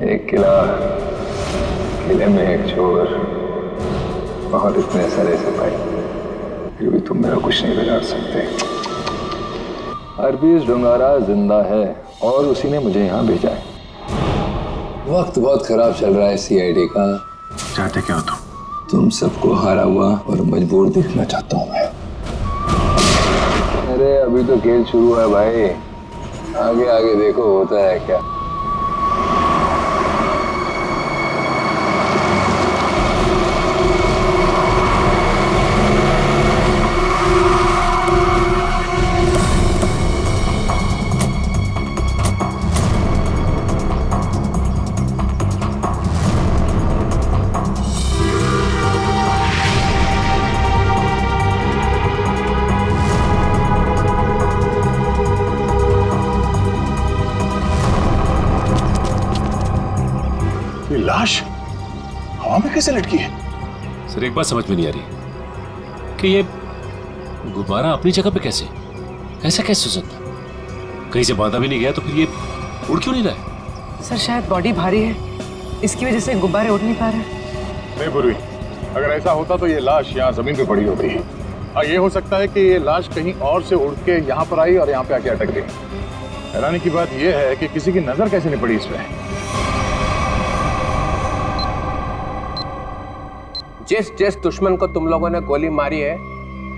एक किला, किले में एक चोर और इतने सारे सिपाही, फिर भी तुम मेरा कुछ नहीं बिगाड़ सकते। हरबीज डोंगारा जिंदा है और उसी ने मुझे यहाँ भेजा है। वक्त बहुत खराब चल रहा है सीआईडी का। चाहते क्या हो तुम सबको हारा हुआ और मजबूर देखना चाहता हूँ मैं। अरे अभी तो खेल शुरू है भाई, आगे आगे देखो होता है क्या। लाश हवा में कैसे लटकी है? सर एक बात समझ में नहीं आ रही कि ये गुब्बारा अपनी जगह पे कैसे, ऐसा कैसे हो सकता? कहीं से बांधा भी नहीं गया तो फिर ये उड़ क्यों नहीं रहा है? सर शायद बॉडी भारी है, इसकी वजह से गुब्बारे उड़ नहीं पा रहे। नहीं पूर्वी, अगर ऐसा होता तो ये लाश यहाँ जमीन पे पड़ी होती है। और ये हो सकता है कि ये लाश कहीं और से उड़ के यहाँ पर आई और यहाँ पे आके अटक गई। हैरानी की बात यह है कि किसी की नजर कैसे नहीं पड़ी इसमें। जिस दुश्मन को तुम लोगों ने गोली मारी है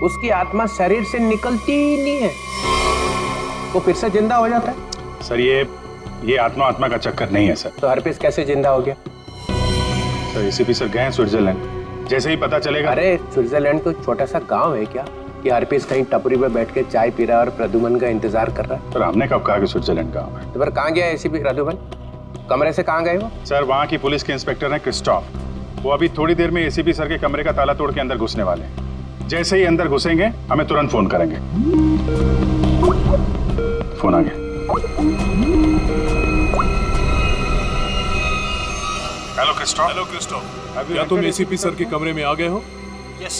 उसकी आत्मा शरीर से निकलती ही नहीं है, वो फिर से जिंदा हो जाता है। सर ये आत्मा का चक्कर नहीं है सर। तो हरपीस कैसे जिंदा हो गया? सर एसीपी सर गए हैं स्विट्जरलैंड, जैसे ही पता चलेगा। अरे स्विट्जरलैंड तो छोटा सा गांव है क्या कि हरपीस कहीं टपरी पे बैठ के चाय पी रहा है और प्रद्युमन का इंतजार कर रहा है? सर हमने कब कहा कि स्विट्जरलैंड गांव है? तो फिर कहाँ गया एसीपी प्रद्युमन? कमरे से कहाँ गए वो? सर वहाँ की पुलिस के इंस्पेक्टर हैं क्रिस्टोफ, वो अभी थोड़ी देर में एसीपी सर के कमरे का ताला तोड़ के अंदर घुसने वाले हैं। जैसे ही अंदर घुसेंगे हमें तुरंत फोन करेंगे। फोन आ गया। हेलो क्रिस्टोफ, क्या तुम एसीपी सर के कमरे में आ गए हो?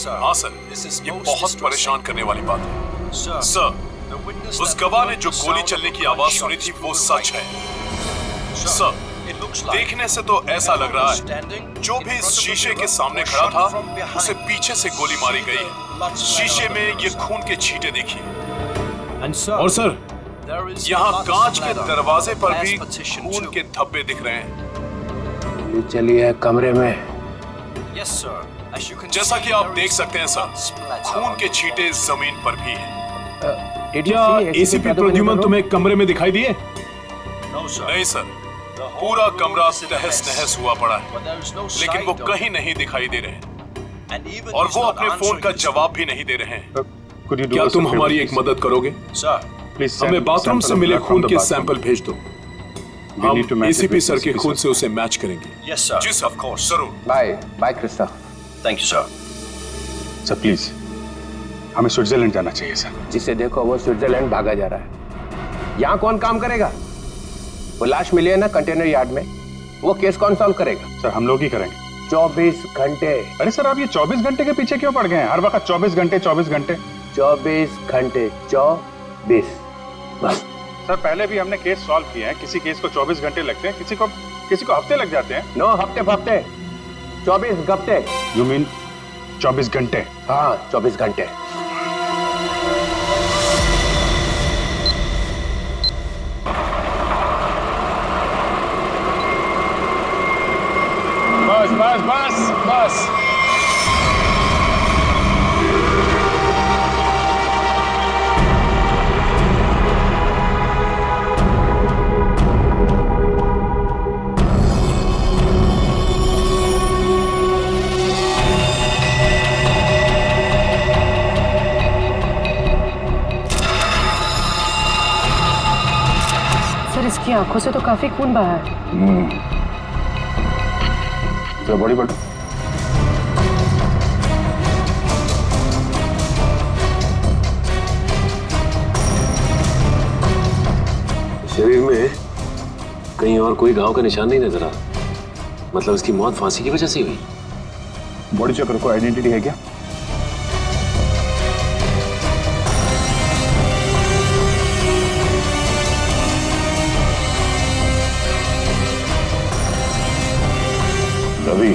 हाँ सर, ये बहुत परेशान करने वाली बात है। सर, उस गवाह ने जो गोली चलने की आवाज सुनी थी वो सच है। सर, देखने से तो ऐसा लग रहा है जो भी इस शीशे के सामने खड़ा था उसे पीछे से गोली मारी गई है। शीशे में ये खून के छींटे देखिए। और सर, यहाँ कांच के दरवाजे पर भी खून के धब्बे दिख रहे हैं। चलिए कमरे में। जैसा कि आप देख सकते हैं सर, खून के छींटे जमीन पर भी हैं। क्या एसीपी प्रद्युमन तुम्हें कमरे में दिखाई दिए? नहीं सर, पूरा कमरा तहस नहस हुआ पड़ा है, लेकिन वो कहीं नहीं दिखाई दे रहे और वो अपने फोन का जवाब भी नहीं दे रहे हैं। क्या तुम हमारी एक मदद करोगे? हमें बाथरूम से मिले खून के सैंपल भेज दो, हम एसीपी सर के खून से उसे मैच करेंगे। जी सर, ऑफ कोर्स, जरूर। Bye Christoph. Thank you sir. Sir please, हमें स्विट्जरलैंड जाना चाहिए सर। जिसे देखो वो स्विट्जरलैंड भागा जा रहा है। यहाँ कौन काम करेगा? वो लाश मिली है ना कंटेनर यार्ड में, वो केस कौन सॉल्व करेगा? सर हम लोग ही करेंगे। 24 घंटे। अरे सर आप ये 24 घंटे के पीछे क्यों पड़ गए हैं? हर वक्त 24 घंटे 24 घंटे 24 घंटे 24 बस। सर पहले भी हमने केस सॉल्व किए हैं, किसी केस को 24 घंटे लगते हैं, किसी को हफ्ते लग जाते हैं। नो हफ्ते 24 घंटे। यू मीन 24 घंटे? हाँ 24 घंटे। बस। सर इसकी आंखों से तो काफी खून बहा है। तो बड़ी बड़ी शरीर में कहीं और कोई घाव का निशान नहीं नजर आ रहा, मतलब इसकी मौत फांसी की वजह से हुई। बॉडी चेकर को आइडेंटिटी है क्या? अभी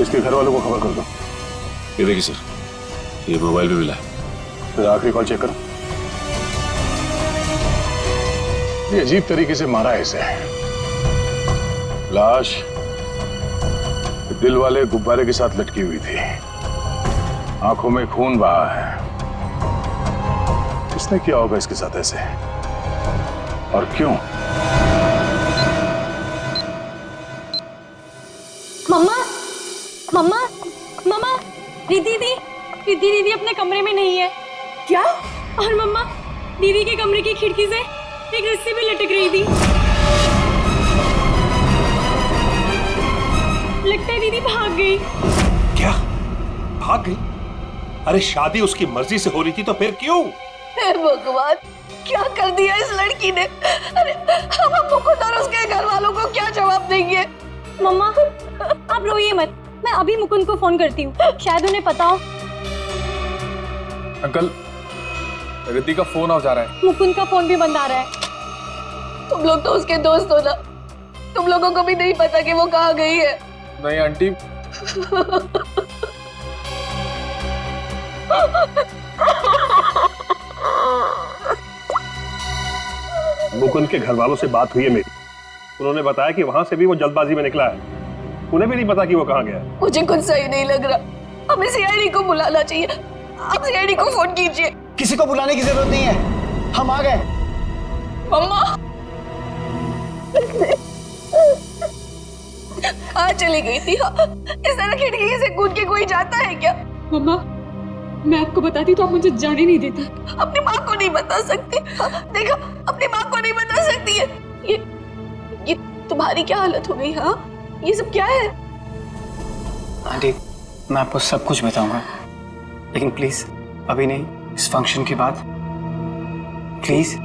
इसके घर वालों को खबर कर दो। ये देखिए सर, ये मोबाइल पे मिला है। फिर आखिरी कॉल चेक करो। ये अजीब तरीके से मारा है इसे। लाश दिल वाले गुब्बारे के साथ लटकी हुई थी, आंखों में खून बहा है। किसने किया होगा इसके साथ ऐसे, और क्यों? मम्मा, मम्मा, मम्मा, दीदी दीदी अपने कमरे में नहीं है। क्या? और मम्मा, दीदी के कमरे की खिड़की से एक रस्सी भी लटक रही थी। लगता है दीदी भाग गई। क्या भाग गई? अरे शादी उसकी मर्जी से हो रही थी तो फिर क्यों? हे भगवान, क्या कर दिया इस लड़की ने? अरे हम मुकुंद और उसके घर वालों को क्या जवाब देंगे? मम्मा, आप रोइए मत, मैं अभी मुकुंद को फोन करती हूँ, शायद उन्हें पता हो। अंकल, रिद्धि का फोन आ जा रहा है। मुकुंद का फोन भी बंद आ रहा है। तुम लोग तो उसके दोस्त हो ना, तुम लोगों को भी नहीं पता कि वो कहाँ गई है? नहीं आंटी, मुकुंद के घर वालों से बात हुई है मेरी। उन्होंने बताया कि वहां से भी वो जल्दबाजी में निकला है। उन्हें भी नहीं पता कि वो कहाँ गया है। मुझे कुछ सही नहीं लग रहा। हमें सीआईडी को बुलाना चाहिए। आप सीआईडी को फोन कीजिए। किसी को बुलाने की जरूरत नहीं है, हम आ गए। मम्मा, कहाँ चली गई थी? इस तरह खिड़की से कूद के कोई जाता है क्या? मम्मा, मैं आपको बताती तो आप मुझे जाने नहीं देती। अपनी माँ को नहीं बता सकती? देखा, अपनी माँ को नहीं बता सकती है। ये तुम्हारी क्या हालत हो गई? हाँ, ये सब क्या है? आंटी, मैं आपको सब कुछ बताऊंगा, लेकिन प्लीज अभी नहीं, इस फंक्शन के बाद प्लीज।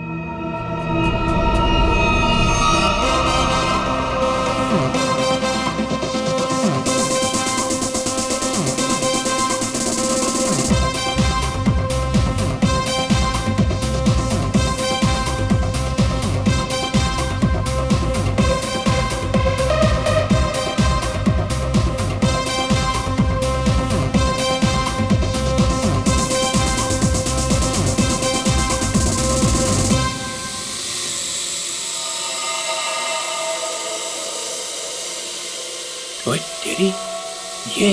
ओए तेरी ये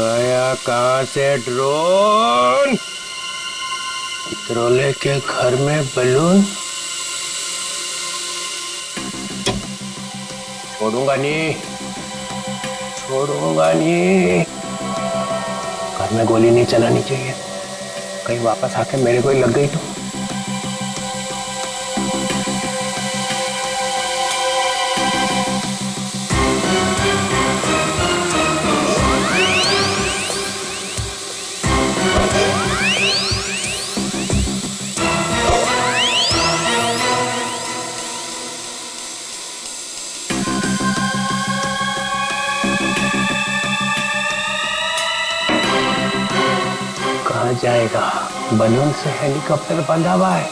आया कहाँ से ड्रोन? इतरोले के घर में बलून? छोड़ूंगा नहीं, छोड़ूंगा नहीं। घर में गोली नहीं चलानी चाहिए, कहीं वापस आके मेरे को ही लग गई तो। कहाँ जाएगा? बलून से हेलीकॉप्टर बंधा हुआ है।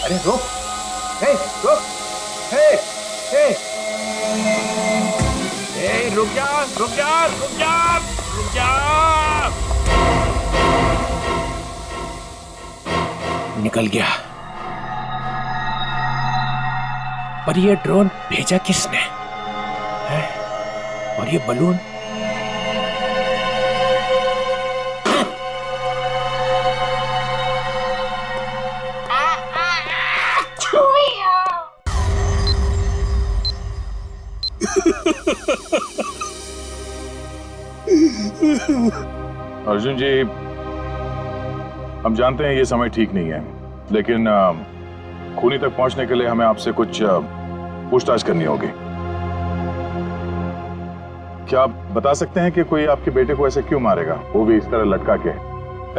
अरे रुक, हे रुक, हे हे हे रुक जा, रुक जा, रुक जा, रुक जा। निकल गया। पर ये ड्रोन भेजा किसने है? और ये बलून? अर्जुन जी, हम जानते हैं ये समय ठीक नहीं है, लेकिन खूनी तक पहुंचने के लिए हमें आपसे कुछ पूछताछ करनी होगी। क्या आप बता सकते हैं कि कोई आपके बेटे को ऐसे क्यों मारेगा, वो भी इस तरह लटका के?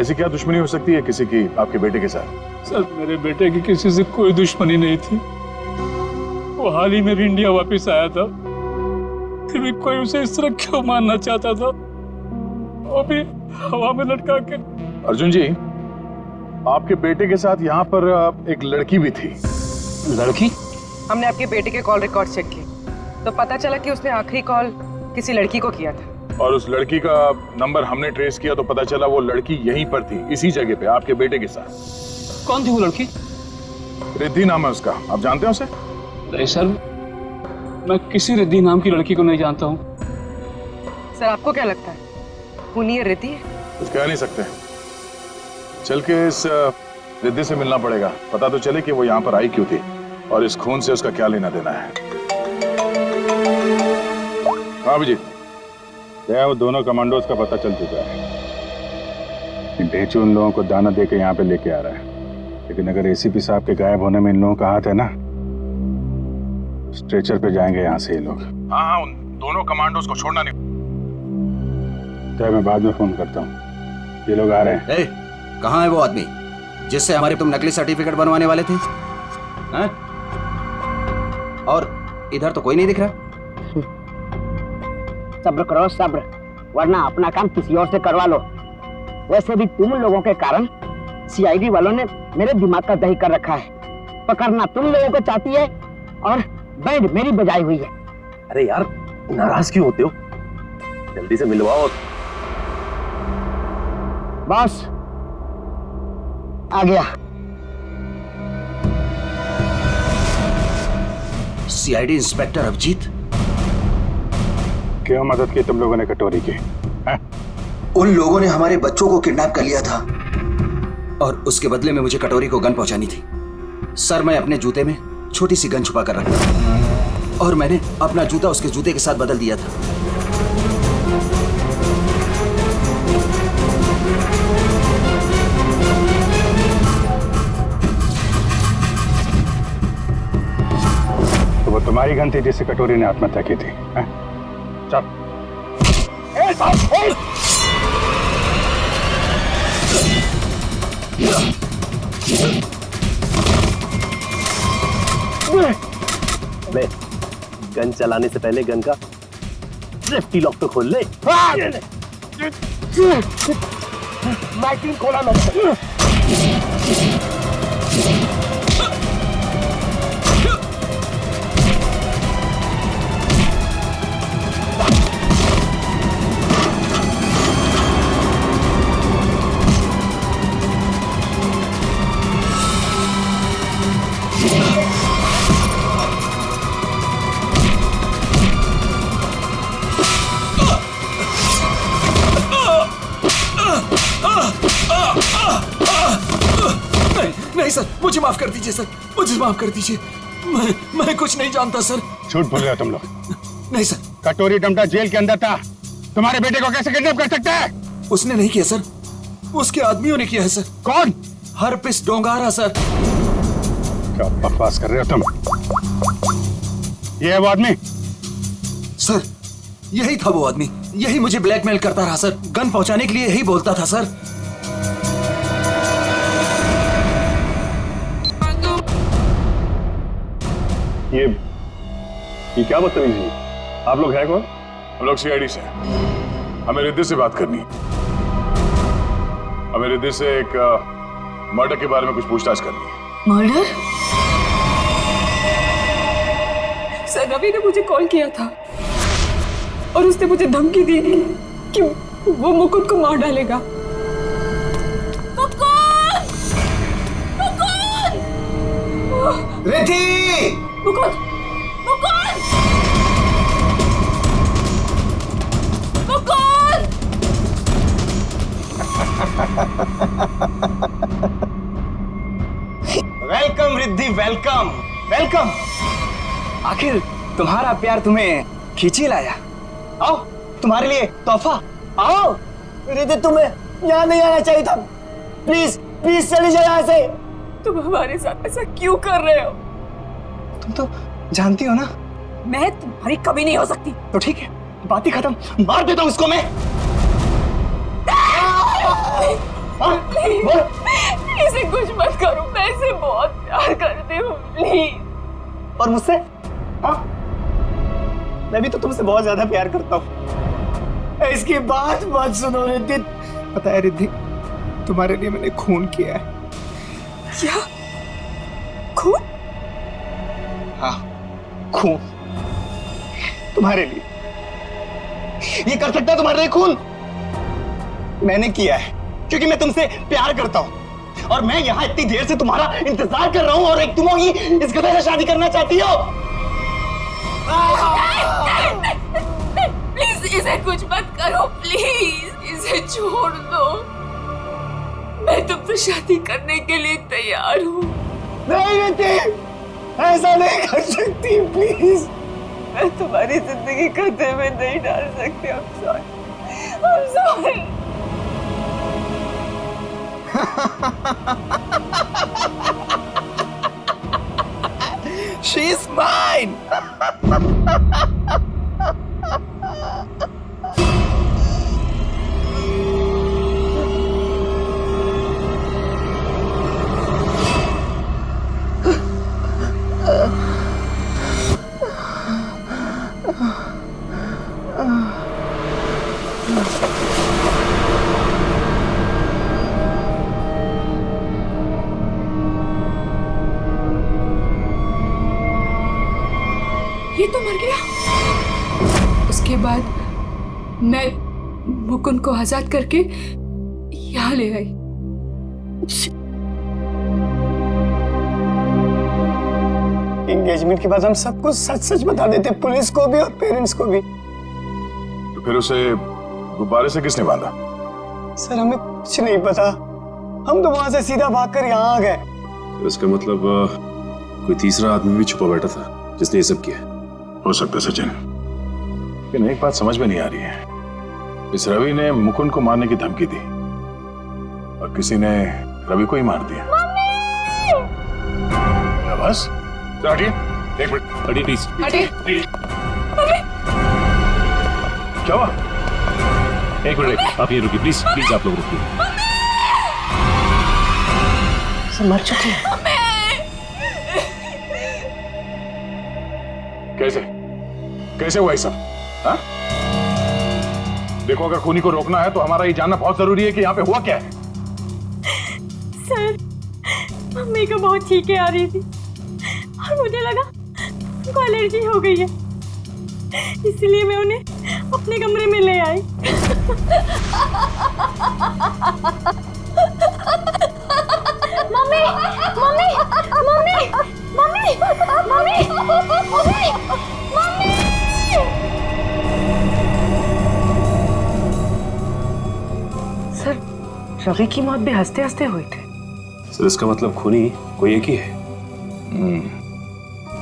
ऐसी क्या दुश्मनी हो सकती है किसी की आपके बेटे के साथ? सर, मेरे बेटे की किसी से कोई दुश्मनी नहीं थी। वो हाल ही में भी इंडिया वापस आया था, फिर भी कोई उसे इस तरह क्यों मारना चाहता था? वो भी हवा में लटका के। अर्जुन जी, आपके बेटे के साथ यहाँ पर एक लड़की भी थी। लड़की? हमने आपके बेटे के कॉल रिकॉर्ड चेक किए तो पता चला कि उसने आखिरी कॉल किसी लड़की को किया था। और उस लड़की का नंबर हमने ट्रेस किया तो पता चला वो लड़की यहीं पर थी, इसी जगह पे, आपके बेटे के साथ। कौन थी वो लड़की? रिद्धि नाम है उसका, आप जानते हैं उसे? नहीं सर, मैं किसी रिद्धि नाम की लड़की को नहीं जानता हूँ। सर आपको क्या लगता है, खूनी ये रिद्धि है? कुछ कह नहीं सकते, चल के इस रिद्धि से मिलना पड़ेगा, पता तो चले कि वो यहाँ पर आई क्यों थी और इस खून से उसका क्या लेना देना है। हाँ अभिजीत, क्या वो दोनों कमांडोज का पता चल चुका है। ढेचू उन लोगों को दाना दे के यहाँ पे लेके आ रहा है, लेकिन अगर एसीपी साहब के गायब होने में इन लोगों का हाथ है ना, स्ट्रेचर पे जाएंगे यहाँ से ये लोग। हाँ हाँ, उन दोनों कमांडोज को छोड़ना नहीं। तो मैं बाद में फोन करता हूँ, ये लोग आ रहे हैं। कहाँ है वो आदमी जिससे हमारे तुम नकली सर्टिफिकेट बनवाने वाले थे? हैं? और इधर तो कोई नहीं दिख रहा। सब्र करो सब्र, वरना अपना काम किसी और से करवा लो। वैसे भी तुम लोगों के कारण सीआईडी वालों ने मेरे दिमाग का दही कर रखा है। पकड़ना तुम लोगों को चाहती है और बैंड मेरी बजाई हुई है। अरे यार, नाराज क्यों होते हो? जल्दी से मिलवाओ। बॉस आ गया। सीआईडी इंस्पेक्टर अभिजीत, क्यों मदद की तुम लोगों ने कटोरी की? उन लोगों ने हमारे बच्चों को किडनैप कर लिया था और उसके बदले में मुझे कटोरी को गन पहुंचानी थी। सर, मैं अपने जूते में छोटी सी गन छुपा कर रखता था और मैंने अपना जूता उसके जूते के साथ बदल दिया था। तो वो तुम्हारी गन थी जिससे कटोरी ने आत्महत्या की थी? चल। अबे, गन चलाने से पहले गन का सेफ्टी लॉक तो खोल ले। मैगजीन खोला मैंने। नहीं सर, मुझे माफ कर दीजिए सर, मुझे माफ कर दीजिए। मैं कुछ नहीं जानता सर। झूठ बोल रहे हो तुम लोग। नहीं सर। कटोरी डमटा जेल के अंदर था, तुम्हारे बेटे को कैसे किडनैप कर सकता है? उसने नहीं किया सर, उसके आदमियों ने किया है सर। कौन? Herpes डोंगारा sir. क्या बकवास कर रहे हो तुम? ये है वो आदमी? सर, यही था वो आदमी, यही मुझे ब्लैकमेल करता रहा सर, गन पहुंचाने के लिए यही बोलता था सर। ये क्या बदतमीजी है? आप लोग हैं कौन? हम लोग सीआईडी से, हमें रिद्धि से बात करनी है। हमें रिद्धि से एक मर्डर के बारे में कुछ पूछताछ करनी है। मर्डर? सर, रवि ने मुझे कॉल किया था और उसने मुझे धमकी दी कि वो मुकुंद को मार डालेगा। Riddhi! Mukund! Mukund! Mukund! Welcome Riddhi, welcome welcome. आखिर तुम्हारा प्यार तुम्हें खींची लाया। आओ, तुम्हारे लिए तोहफा। आओ। रिद्धि, तुम्हें यहाँ नहीं आना चाहिए था। प्लीज प्लीज चली जाओ यहाँ से। तुम हमारे साथ ऐसा क्यों कर रहे हो? तुम तो जानती हो ना मैं तुम्हारी कभी नहीं हो सकती। तो ठीक है, बात ही खत्म, मार देता हूँ इसको मैं। इसे कुछ मत करो, मैं इसे बहुत प्यार करती हूँ, प्लीज। और मुझसे हाँ? मैं भी तो तुमसे बहुत ज्यादा प्यार करता हूँ। इसकी बात मत सुनो रिद्धि। पता है रिद्धि, तुम्हारे लिए मैंने खून किया है। क्या? खून? हाँ, खून तुम्हारे लिए। ये कर सकता है तुम्हारे लिए खून? मैंने किया है क्योंकि मैं तुमसे प्यार करता हूं और मैं यहां इतनी देर से तुम्हारा इंतजार कर रहा हूं और एक तुम ही इस गधे से शादी करना चाहती हो। प्लीज इसे कुछ मत करो, प्लीज इसे छोड़ दो। मैं तुमसे शादी करने के लिए तैयार हूँ। नहीं बेटी, ऐसा नहीं कर सकती, प्लीज। मैं तुम्हारी जिंदगी खतरे में नहीं डाल सकती। I'm sorry. I'm sorry. She's mine. ये तो मर गया। उसके बाद मैं मुकुंद को आजाद करके यहाँ ले आई। एंगेजमेंट के बाद हम सब कुछ सच सच बता देते, पुलिस को भी और पेरेंट्स को भी। तो फिर उसे गुब्बारे से किसने बांधा? सर हमें कुछ नहीं पता, हम तो वहां से सीधा भागकर यहाँ आ गए। तो इसका मतलब कोई तीसरा आदमी भी छुपा बैठा था जिसने ये सब किया। हो सकता है सचिन, लेकिन एक बात समझ में नहीं आ रही है। इस रवि ने मुकुंद को मारने की धमकी दी और किसी ने रवि को ही मार दिया। क्या बस? हटिए, एक मिनट। हटिए प्लीज। हटिए। क्या हुआ? एक मिनट, आप ये रुकिए प्लीज, प्लीज आप लोग रुकिए। मर चुकी है। कैसे हुआ ये सब? हाँ? देखो, अगर खूनी को रोकना है तो हमारा ये जानना बहुत जरूरी है कि यहाँ पे हुआ क्या है। सर, मम्मी को बहुत छींकें आ रही थी और मुझे लगा उनको एलर्जी हो गई है, इसलिए मैं उन्हें अपने कमरे में ले आई। Mummy, mummy, mummy, mummy, mummy, mummy, mummy. Sir, Ravi की मौत भी हंसते हंसते हुई थी। सर इसका मतलब खूनी कोई एक ही है।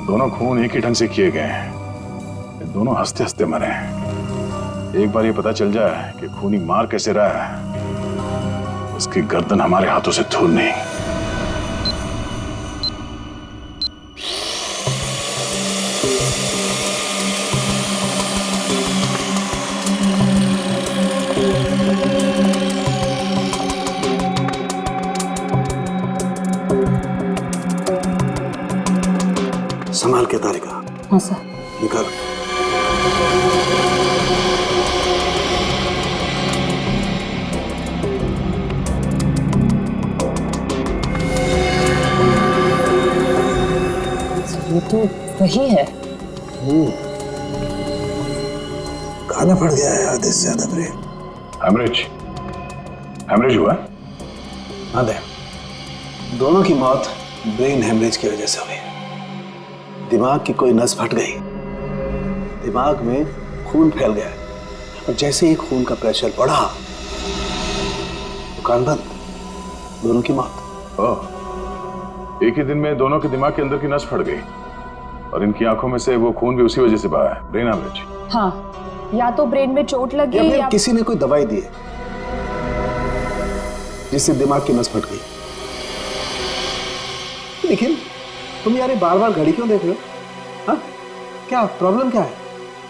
दोनों खून एक ही ढंग से किए गए हैं, दोनों हंसते हंसते मरे हैं। एक बार ये पता चल जाए कि खूनी मार कैसे रहा है, उसकी गर्दन हमारे हाथों से दूर नहीं। संभाल के तारिका। हाँ सर। निकाल। ये तो वही है। खाना पड़ गया है आधे से ज्यादा ब्रेन। हेमरेज हुआ? हाँ दे, दोनों की मौत ब्रेन हेमरेज की वजह से हुई। दिमाग की कोई नस फट गई, दिमाग में खून फैल गया और जैसे ही खून का प्रेशर बढ़ा तो कान बंद, दोनों की मौत। ओह, एक ही दिन में दोनों के दिमाग के अंदर की नस फट गई और इनकी आंखों में से वो खून भी उसी वजह से बहा है, ब्रेन हेमरेज। हाँ, या तो ब्रेन में चोट लगी या किसी ने कोई दवाई दी है जिससे दिमाग की नस फट गई। लेकिन तुम यार बार बार घड़ी क्यों देख रहे हो? हाँ, क्या प्रॉब्लम क्या है?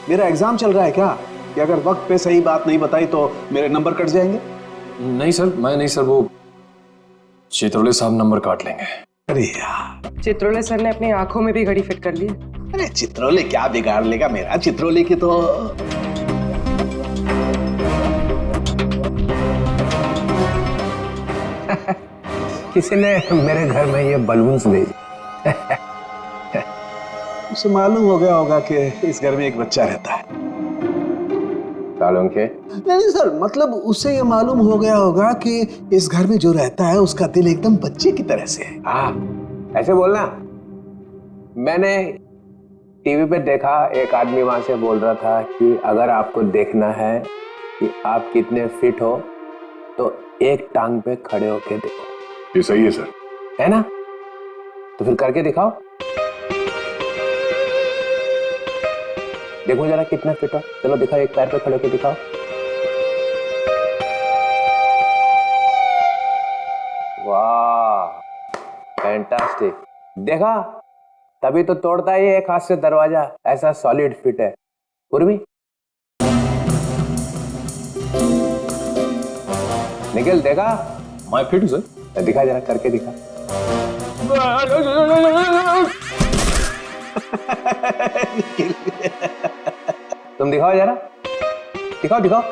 मेरा एग्जाम चल रहा है क्या कि अगर वक्त पे सही बात नहीं बताई तो मेरे नंबर कट जाएंगे? नहीं सर, मैं नहीं सर, वो चित्रोले साहब नंबर काट लेंगे। अरे यार, चित्रोले सर ने अपनी आंखों में भी घड़ी फिट कर ली है। अरे चित्रोले क्या बिगाड़ लेगा मेरा चित्रोले की तो। किसी ने मेरे घर में ये बलून्स भेजे। उसे मालूम हो गया होगा कि इस घर में एक बच्चा रहता है। सालों के नहीं सर, मतलब उसे ये मालूम हो गया होगा कि इस घर में जो रहता है उसका दिल एकदम बच्चे की तरह से है। हाँ, ऐसे बोलना। मैंने टीवी पे देखा, एक आदमी वहां से बोल रहा था कि अगर आपको देखना है कि आप कितने फिट हो तो एक टांग पे खड़े होके देखो। ये सही है सर। है ना? तो फिर करके दिखाओ। देखो जरा कितना फिट हो। चलो दिखाओ, एक पैर पे खड़े होके दिखाओ। वाह, फैंटास्टिक। देखा, तभी तो तोड़ता है एक हाथ से दरवाजा, ऐसा सॉलिड फिट है। पूर्वी निखिल देखा? मैं फिट हूं सर। दिखा जरा, करके दिखा। तुम दिखाओ जरा, दिखाओ दिखाओ।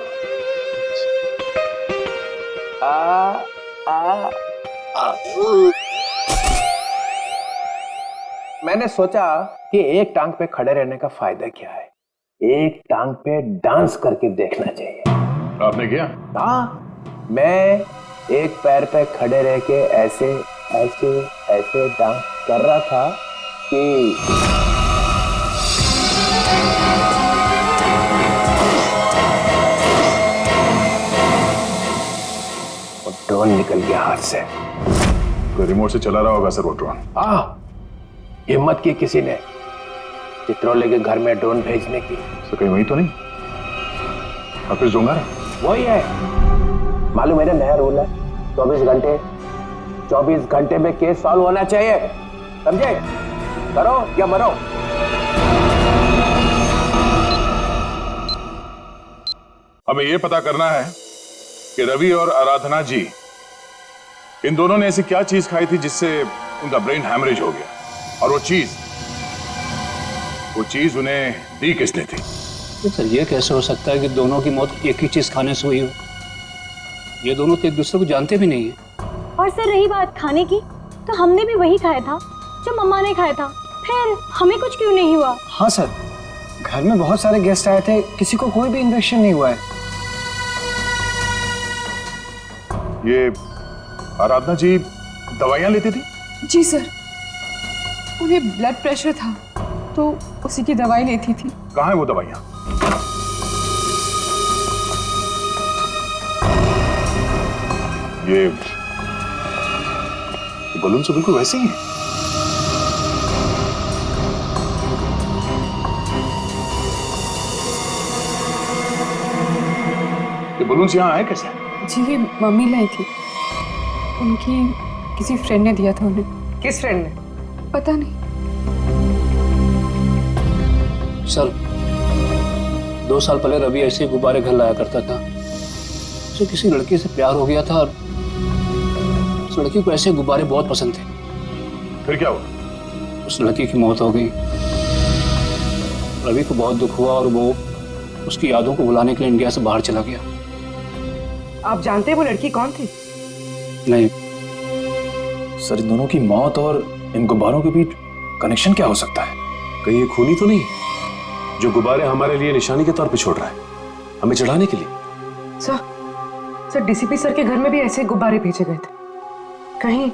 मैंने सोचा कि एक टांग पे खड़े रहने का फायदा क्या है, एक टांग पे डांस करके देखना चाहिए। आपने किया? हाँ, मैं एक पैर पे खड़े रह के ऐसे ऐसे ऐसे डांस कर रहा था कि वो ड्रोन निकल गया हाथ से। कोई रिमोट से चला रहा होगा सर वो ड्रोन। हाँ, हिम्मत की किसी ने चित्रोले के घर में ड्रोन भेजने की। तो कहीं वही तो नहीं? ऑफिस डोंगर वही है। मालूम है नया रूल है, 24 घंटे में केस सॉल्व होना चाहिए। समझे? करो या मरो। हमें यह पता करना है कि रवि और आराधना जी, इन दोनों ने ऐसी क्या चीज खाई थी जिससे उनका ब्रेन हैमरेज हो गया, और वो चीज उन्हें दी किसने थी? सर ये कैसे हो सकता है कि दोनों की मौत एक ही चीज खाने से हुई हो? ये दोनों तो एक दूसरे को जानते भी नहीं है। और सर रही बात खाने की, तो हमने भी वही खाया था जो मम्मा ने खाया था, फिर हमें कुछ क्यों नहीं हुआ? हाँ सर, घर में बहुत सारे गेस्ट आए थे, किसी को कोई भी इन्फेक्शन नहीं हुआ है। ये आराधना जी दवाइयां लेती थी? जी सर, उन्हें ब्लड प्रेशर था तो उसी की दवाई लेती थी। कहाँ है वो दवाइयां? ये बलून से बिल्कुल वैसे ही है। ये बलून यहाँ आए कैसे? जी ये मम्मी लाई थी, उनकी किसी फ्रेंड ने दिया था उन्हें। किस फ्रेंड ने? पता नहीं सर। 2 साल पहले रवि ऐसे ही गुब्बारे घर लाया करता था। उसे किसी लड़की से प्यार हो गया था और उस लड़की को ऐसे गुब्बारे बहुत पसंद थे। फिर क्या हुआ? उस लड़की की मौत हो गई। रवि को बहुत दुख हुआ और वो उसकी यादों को भुलाने के लिए इंडिया से बाहर चला गया। आप जानते हैं वो लड़की कौन थी? नहीं सर, इन दोनों की मौत और इन गुब्बारों के बीच कनेक्शन क्या हो सकता है? कहीं ये खूनी तो नहीं जो गुब्बारे हमारे लिए निशानी के तौर पे छोड़ रहा है, हमें चढ़ाने के लिए? सर डीसीपी सर के घर में भी ऐसे गुब्बारे भेजे गए थे, कहीं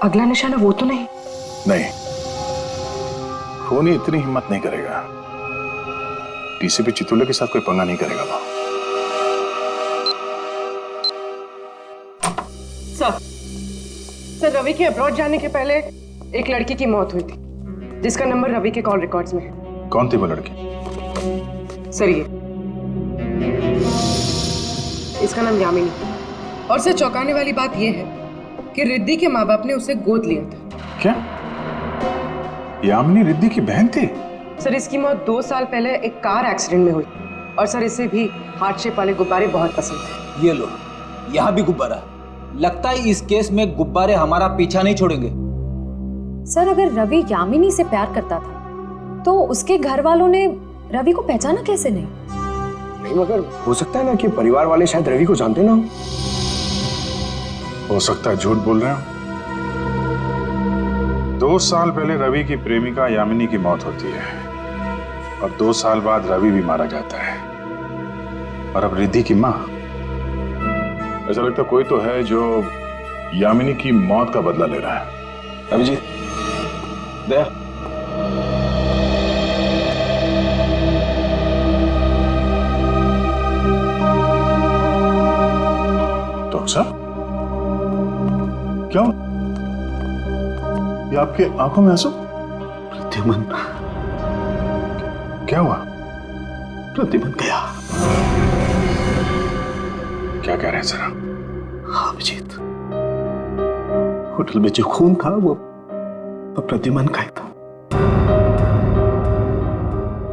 अगला निशाना वो तो नहीं? नहीं, खूनी इतनी हिम्मत नहीं करेगा। डीसीपी चितुले के साथ कोई पंगा नहीं करेगा वो। सर रवि के अब्रॉड जाने के पहले एक लड़की की मौत हुई थी जिसका नंबर रवि के कॉल रिकॉर्ड्स में है। कौन थी वो लड़की? सर ये इसका नाम यामिनी। और सर चौंकाने वाली बात यह है कि रिद्धि के माँ बाप ने उसे गोद लिया था। क्या यामिनी रिद्धि की बहन थी? सर इसकी मौत 2 साल पहले एक कार एक्सीडेंट में हुई और सर इसे भी हार्ट शेप वाले गुब्बारे बहुत पसंद थे। ये लो, यहाँ भी गुब्बारा। लगता है इस केस में गुब्बारे हमारा पीछा नहीं छोड़ेंगे। सर अगर रवि यामिनी से प्यार करता था तो उसके घर वालों ने रवि को पहचाना कैसे नहीं? नहीं, मगर हो सकता है ना कि परिवार वाले शायद रवि को जानते ना हो सकता है झूठ बोल रहे हो। 2 साल पहले रवि की प्रेमिका यामिनी की मौत होती है और 2 साल बाद रवि भी मारा जाता है। और अब रिद्धि की माँ, ऐसा लगता कोई तो है जो यामिनी की मौत का बदला ले रहा है। अभिजीत, दया, डॉक्टर साहब, क्या ये आपके आंखों में आंसू? प्रद्युमन, क्या हुआ? प्रद्युमन गया। क्या कह रहे हैं सर? हाँ अभिजीत, होटल में जो खून था वो प्रद्युमन का ही था।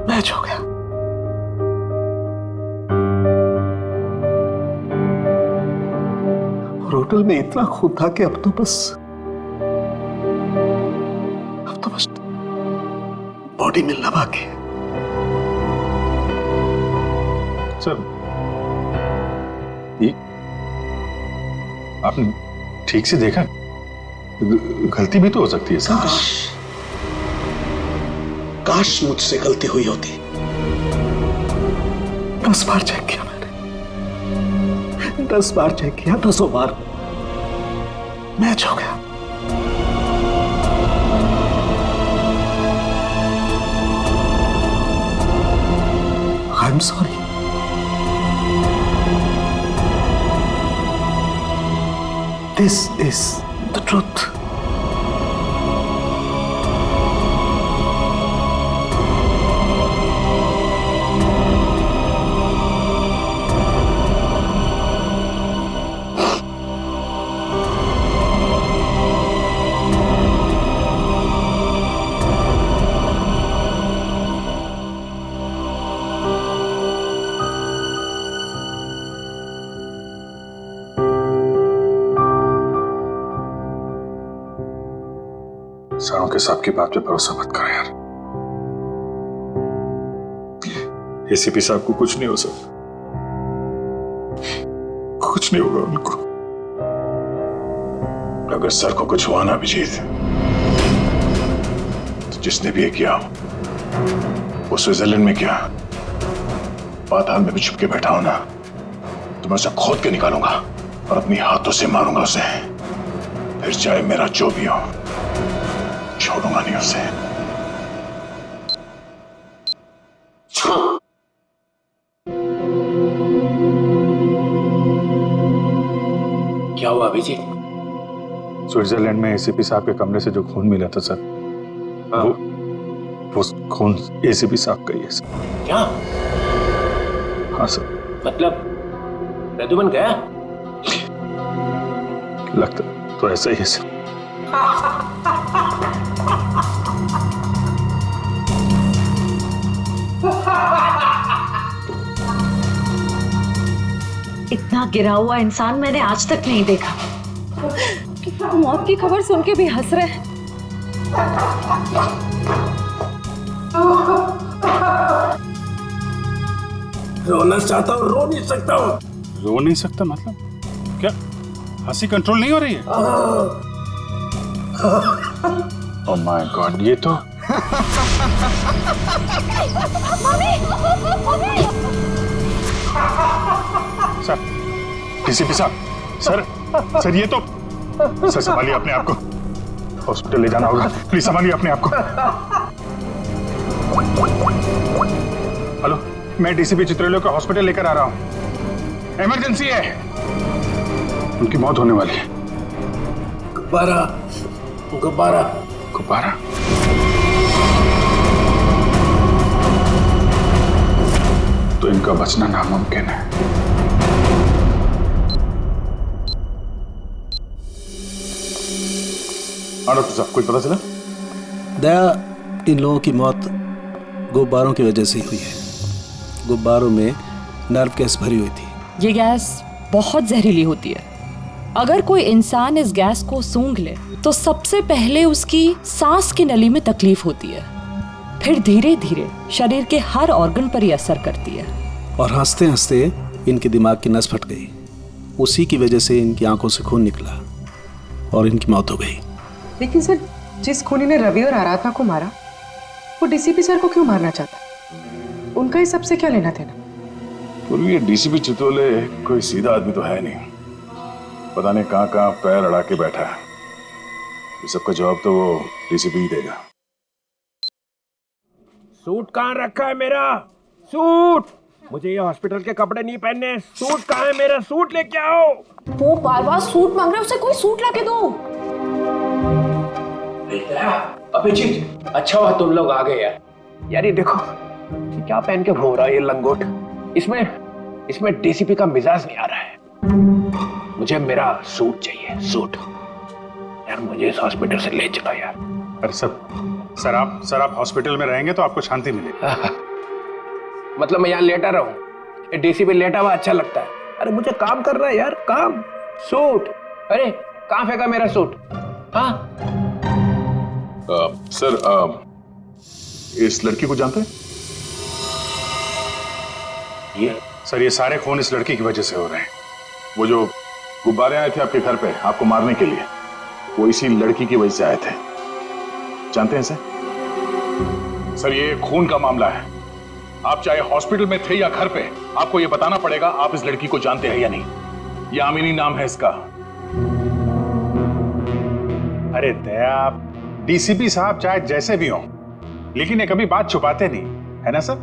मैच हो गया। और होटल में इतना खून था कि अब तो बस बॉडी मिलना बाकी है। सर, ये आपने ठीक से देखा? गलती भी तो हो सकती है सर। काश मुझसे गलती हुई होती। 10 बार चेक किया मैंने, 10 बार चेक किया, 10 बार मैच हो गया। I'm sorry. This is the truth. सारों के साहब की बात पे भरोसा मत करो यार। एसीपी साहब को कुछ नहीं हो सकता, कुछ नहीं होगा उनको। अगर सर को कुछ हुआ ना अभिजीत, तो जिसने भी ये किया वो स्विट्जरलैंड में किया, पाताल में भी छुप के बैठा हो ना, तो मैं उसे खोद के निकालूंगा और अपने हाथों से मारूंगा उसे। फिर चाहे मेरा जो भी हो, छोड़ूंगा नहीं उसे। क्या हुआ अभिजीत? स्विट्जरलैंड में एसीपी साहब के कमरे से जो खून मिला था सर, वो खून एसीपी साहब का ही है सर। क्या? हाँ सर। मतलब प्रद्युमन गया? लगता तो ऐसा ही है सर। इतना गिरा हुआ इंसान मैंने आज तक नहीं देखा। मौत की खबर सुन के भी हंस रहे हैं। रोना चाहता हूँ, रो नहीं सकता हूँ। रो नहीं सकता मतलब क्या? हंसी कंट्रोल नहीं हो रही है? ओह माय गॉड, ये तो सर, डीसीपी साहब, सर ये तो, सर संभालिए अपने आप को, हॉस्पिटल ले जाना होगा, प्लीज संभालिए अपने आप को। हेलो, मैं डीसीपी चित्रलोक को हॉस्पिटल लेकर आ रहा हूँ, इमरजेंसी है, उनकी मौत होने वाली है। गुब्बारा, गुब्बारा, गुब्बारा? तो इनका बचना नामुमकिन है। हाँ डॉक्टर साहब, कुछ पता चला? दया, इन लोगों की मौत गुब्बारों की वजह से ही हुई है। गुब्बारों में नर्व गैस भरी हुई थी। ये गैस बहुत जहरीली होती है। अगर कोई इंसान इस गैस को सूंघ ले तो सबसे पहले उसकी सांस की नली में तकलीफ होती है। फिर धीरे धीरे शरीर के हर ऑर्गन पर ही असर करती है। और हंसते हंसते इनके दिमाग की नस फट गई। उसी की वजह से इनकी आंखों से खून निकला और इनकी मौत हो गई। लेकिन सर, जिस खूनी ने रवि और आराधना को मारा, वो डीसीपी सर को क्यों मारना चाहता? उनका इस सबसे क्या लेना देना? पूर्वी, ये डीसीपी चितोले कोई सीधा आदमी तो है नहीं। पता नहीं कहाँ कहाँ पैर अड़ा के बैठा है। इस सबका जवाब तो वो डीसीपी ही देगा। सूट कहाँ रखा है मेरा? सूट! मुझे ये हॉस्पिटल के कपड़े नहीं पहनने। सूट कहाँ है मेरा? सूट लेके आओ। वो बार बार सूट मांग रहा है, उसे कोई सूट लाके दो। अभिजीत, अच्छा हुआ तुम लोग आ गए यार। यार ये देखो, ये क्या पहन के घूम रहा है ये लंगोट। इसमें डीसीपी का मिजाज नहीं आ रहा है। मुझे मेरा सूट चाहिए, सूट। यार मुझे इस हॉस्पिटल से ले चलो यार। अरे सर आप हॉस्पिटल में रहेंगे तो आपको शांति मिलेगी। मतलब मैं यहाँ लेटा रहूं? डीसीपी लेटा हुआ अच्छा लगता है? अरे मुझे काम करना है यार, काम। सूट, अरे कहाँ फेंका मेरा सूट? हाँ सर, इस लड़की को जानते हैं? ये सारे खून इस लड़की की वजह से हो रहे हैं। वो जो गुब्बारे आए थे आपके घर पे आपको मारने के लिए, वो इसी लड़की की वजह से आए थे। जानते हैं सर, ये खून का मामला है। आप चाहे हॉस्पिटल में थे या घर पे, आपको ये बताना पड़ेगा आप इस लड़की को जानते हैं या नहीं। यामिनी नाम है इसका। अरे दया, डीसीपी साहब चाहे जैसे भी हों, लेकिन ये कभी बात छुपाते नहीं, है ना सर?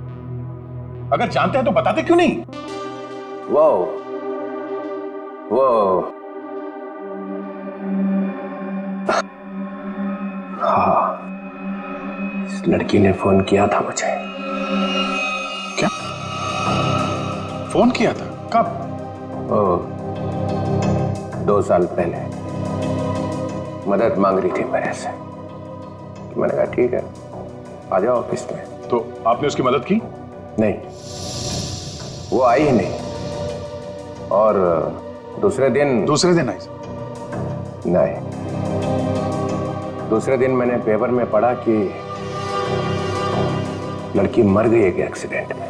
अगर जानते हैं तो बताते क्यों नहीं? वो हाँ, इस लड़की ने फोन किया था मुझे। क्या फोन किया था? कब? 2 साल पहले मदद मांग रही थी मेरे से। मैंने कहा ठीक है, आ जाओ ऑफिस में। तो आपने उसकी मदद की? नहीं, वो आई ही नहीं। और दूसरे दिन आई? नहीं, दूसरे दिन मैंने पेपर में पढ़ा कि लड़की मर गई एक एक्सीडेंट में।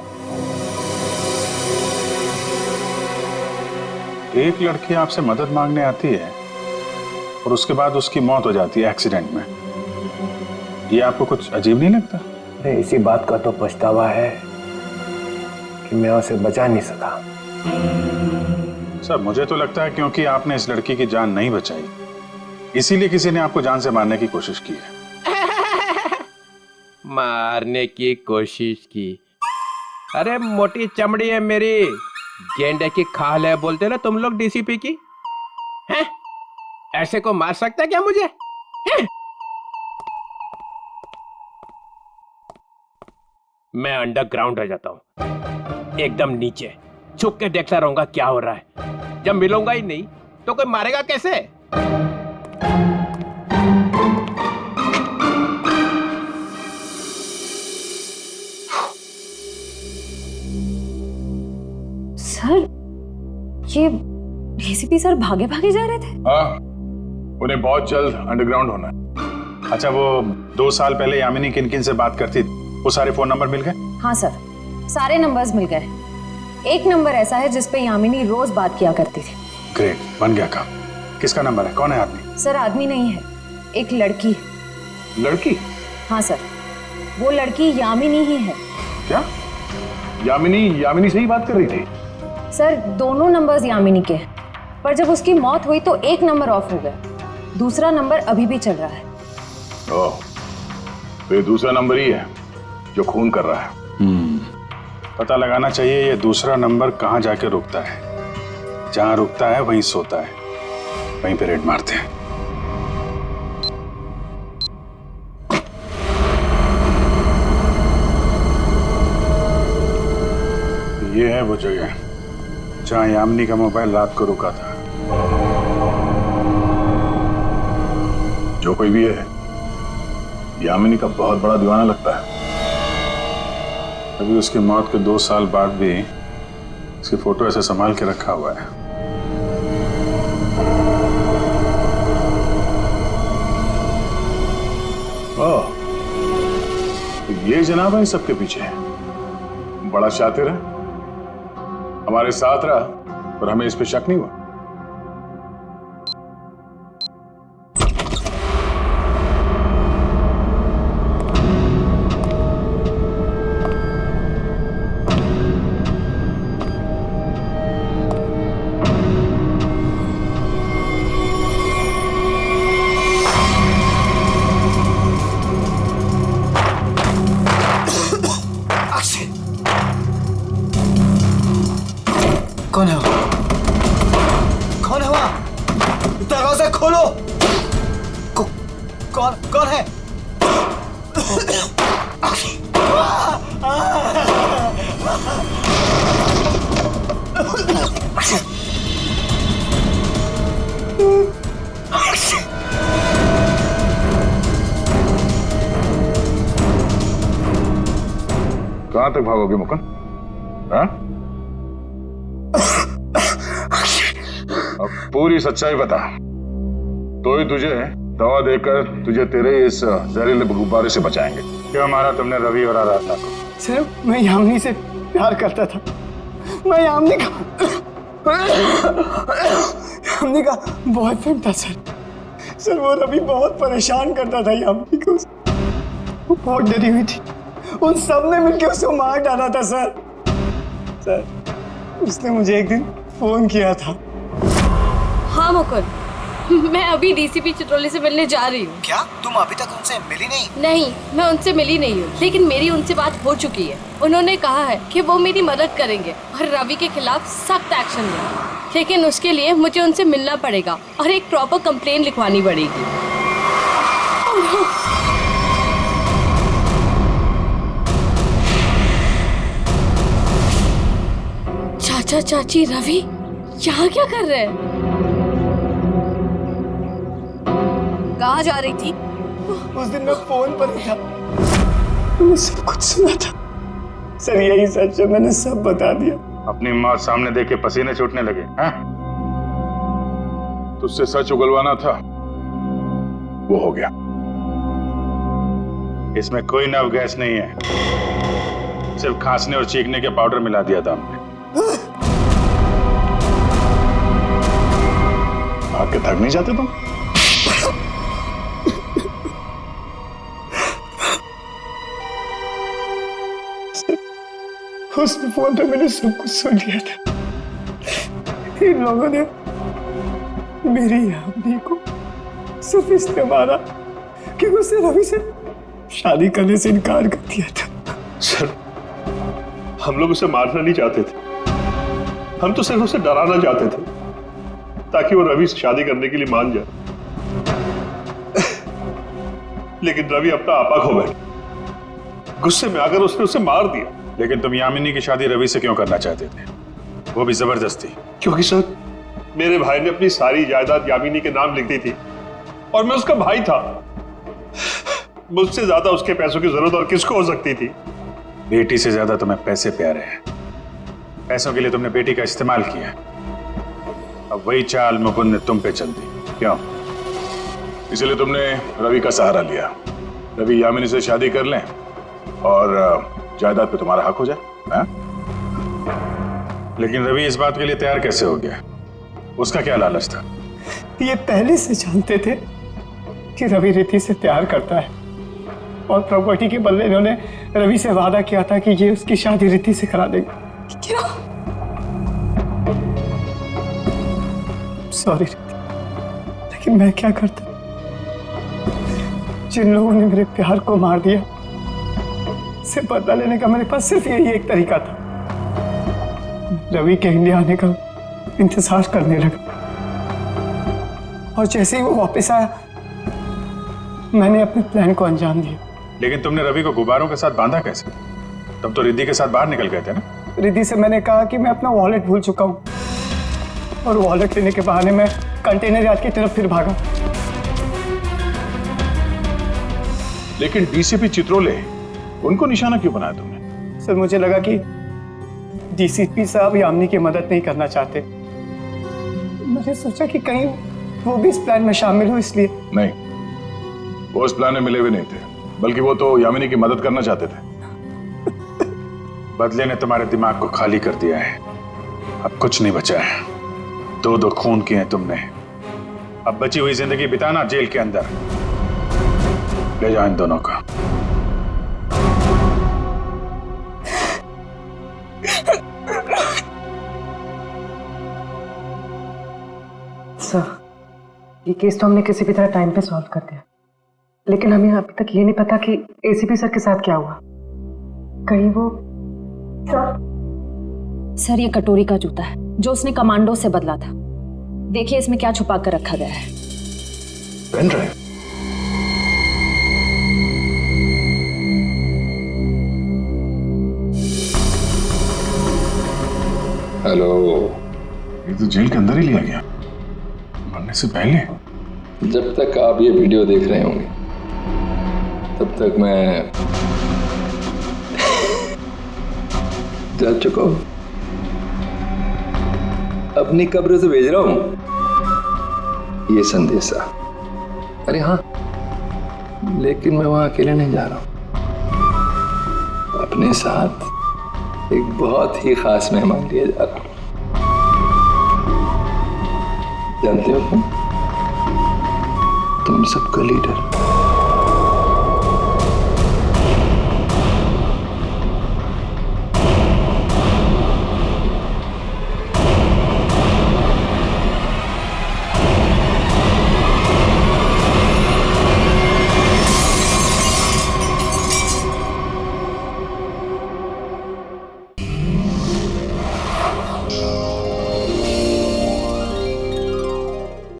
एक लड़की आपसे मदद मांगने आती है और उसके बाद उसकी मौत हो जाती है एक्सीडेंट में। ये आपको कुछ अजीब नहीं लगता? नहीं, इसी बात का तो पछतावा है कि मैं उसे बचा नहीं सका। सर, मुझे तो लगता है क्योंकि आपने इस लड़की की जान नहीं बचाई, इसीलिए किसी ने आपको जान से मारने की कोशिश की है। मारने की कोशिश की? अरे मोटी चमड़ी है मेरी, गेंडे की खाल है बोलते ना तुम लोग डीसीपी की। हैं? ऐसे को मार सकता है क्या मुझे? हैं? मैं अंडरग्राउंड रह जाता हूँ, एकदम नीचे छुप के देखता रहूंगा क्या हो रहा है। जब मिलूंगा ही नहीं तो कोई मारेगा कैसे? सर, ये डीसीपी सर भागे भागे जा रहे थे। हाँ, उन्हें बहुत जल्द अंडरग्राउंड होना है। अच्छा, वो 2 साल पहले यामिनी किन किन से बात करती थी, वो सारे फोन नंबर मिल गए? हाँ सर, सारे नंबर्स मिल गए। एक नंबर ऐसा है जिस पे यामिनी रोज बात किया करती थी। ग्रेट, बन गया काम। किसका नंबर है? कौन है आदमी? सर, आदमी नहीं है, एक लड़की। लड़की? हाँ सर, वो लड़की यामिनी ही है। क्या? यामिनी से ही बात कर रही थी? सर, दोनों नंबर्स यामिनी के हैं, पर जब उसकी मौत हुई तो एक नंबर ऑफ हो गया, दूसरा नंबर अभी भी चल रहा है। ओह, तो ये दूसरा नंबर ही है जो खून कर रहा है। पता लगाना चाहिए ये दूसरा नंबर कहाँ जाके रुकता है। जहाँ रुकता है वहीं सोता है, वहीं पे रेड मारते हैं। ये है वो जगह जहाँ यामिनी का मोबाइल रात को रुका था। जो कोई भी है, यामिनी का बहुत बड़ा दीवाना लगता है। अभी उसकी मौत के 2 साल बाद भी उसकी फोटो ऐसे संभाल के रखा हुआ है। ओह, तो ये जनाब है सबके पीछे, बड़ा शातिर है, हमारे साथ रहा और हमें इस पे शक नहीं हुआ। कौन है वहां? कौन है वहां? दरवाजा खोलो। कौन कौन है? कहां तक भागोगे मुकुंद? हाँ? अब पूरी सच्चाई बता, तो ही तुझे दवा देकर तुझे तेरे इस जहरीले गुब्बारे से बचाएंगे। क्यों मारा तुमने रवि और आराधना को? सर मैं यामिनी से प्यार करता था। मैं यामिनी का बॉयफ्रेंड था सर। सर वो रवि बहुत परेशान करता था यामिनी को। वो बहुत डरी हुई थी। उन सब ने मिलकर उसे मार डाला था सर। सर उसने मुझे एक दिन फोन किया था। हाँ मुकुंद, मैं अभी डीसीपी चित्रोले से मिलने जा रही हूँ। क्या तुम अभी तक उनसे मिली नहीं? नहीं, मैं उनसे मिली नहीं हूँ, लेकिन मेरी उनसे बात हो चुकी है। उन्होंने कहा है कि वो मेरी मदद करेंगे और रवि के खिलाफ सख्त एक्शन लेंगे, लेकिन उसके लिए मुझे उनसे मिलना पड़ेगा और एक प्रॉपर कंप्लेन लिखवानी पड़ेगी। चाचा चाची रवि यहाँ क्या कर रहे हैं? कहाँ जा रही थी? उस दिन मैं फोन पर ही था, मैंने सब कुछ सुना था। सर यही सच है, मैंने सब बता दिया। अपनी मौत सामने देख के पसीने छूटने लगे हैं? तुझसे सच उगलवाना था, वो हो गया। इसमें कोई नव गैस नहीं है, सिर्फ खांसने और चीखने के पाउडर मिला दिया था हमने। भाग के थक नहीं जाते तुम? उस फोन पे मैंने सब कुछ सुन लिया था। इन लोगों ने मेरी यामिनी को सिर्फ इसलिए मारा कि उसने रवि से शादी करने से इनकार कर दिया था। सर हम लोग उसे मारना नहीं चाहते थे, हम तो सिर्फ उसे डराना चाहते थे ताकि वो रवि से शादी करने के लिए मान जाए। लेकिन रवि अपना आपा खो बैठा, गुस्से में आकर उसने उसे मार दिया। लेकिन तुम यामिनी की शादी रवि से क्यों करना चाहते थे, वो भी जबरदस्ती? क्योंकि सर मेरे भाई ने अपनी सारी जायदाद यामिनी के नाम लिख दी थी और मैं उसका भाई था। मुझसे ज्यादा उसके पैसों की जरूरत और किसको हो सकती थी? बेटी से ज्यादा तुम्हें पैसे प्यारे हैं। पैसों के लिए तुमने बेटी का इस्तेमाल किया। अब वही चाल मुकुंद ने तुम पे चल दी। क्यों? इसलिए तुमने रवि का सहारा लिया। रवि यामिनी से शादी कर लें और जायदाद पे तुम्हारा हक हो जाए। हाँ? लेकिन रवि इस बात के लिए तैयार कैसे हो गया? उसका क्या लालच था? ये पहले से जानते थे कि रवि रिद्धि से प्यार करता है और प्रॉपर्टी के बदले इन्होंने रवि से वादा किया था कि ये उसकी शादी रिद्धि से करा देंगे। क्या? सॉरी लेकिन मैं क्या करता? जिन लोगों ने मेरे प्यार को मार दिया, से बदला लेने का मेरे पास सिर्फ यही एक तरीका था। रवि के इंडिया आने का इंतजार करने लगा और जैसे ही वो वापस आया मैंने अपने प्लान को अंजाम दिया। लेकिन तुमने रवि को गुब्बारों के साथ बांधा कैसे? तुम तो रिद्धि के साथ बाहर निकल गए थे ना? रिद्धि से मैंने कहा कि मैं अपना वॉलेट भूल चुका हूँ और वॉलेट लेने के बहाने मैं कंटेनर यार्ड की तरफ फिर भागा। लेकिन डीसीपी चित्रोले, उनको निशाना क्यों बनाया तुमने? सर मुझे लगा कि डीसीपी साहब यामिनी की मदद नहीं करना चाहते। मैंने सोचा कि कहीं वो भी इस प्लान में शामिल हो, इसलिए। नहीं, वो इस प्लान में मिले हुए नहीं थे। बल्कि वो तो यामिनी की मदद करना चाहते थे। बदले ने तुम्हारे दिमाग को खाली कर दिया है। अब कुछ नहीं बचा है। 2 खून किए हैं तुमने। अब बची हुई जिंदगी बिताना जेल के अंदर। ले जाओ इन दोनों को। सर, ये केस तो हमने किसी भी तरह टाइम पे सॉल्व कर दिया, लेकिन हमें अभी तक ये नहीं पता कि एसीपी सर के साथ क्या हुआ। कहीं वो सर, ये कटोरी का जूता है जो उसने कमांडो से बदला था। देखिए इसमें क्या छुपा कर रखा गया है। Pen drive. हेलो। ये तो जेल के अंदर ही लिया गया, मरने से पहले। जब तक आप ये वीडियो देख रहे होंगे तब तक मैं जा चुका हूं। अपनी कब्र से भेज रहा हूं ये संदेशा। अरे हाँ, लेकिन मैं वहां अकेले नहीं जा रहा हूं। अपने साथ एक बहुत ही खास मेहमान लिए जा रहा हूं। जानते हो तुम सबका लीडर।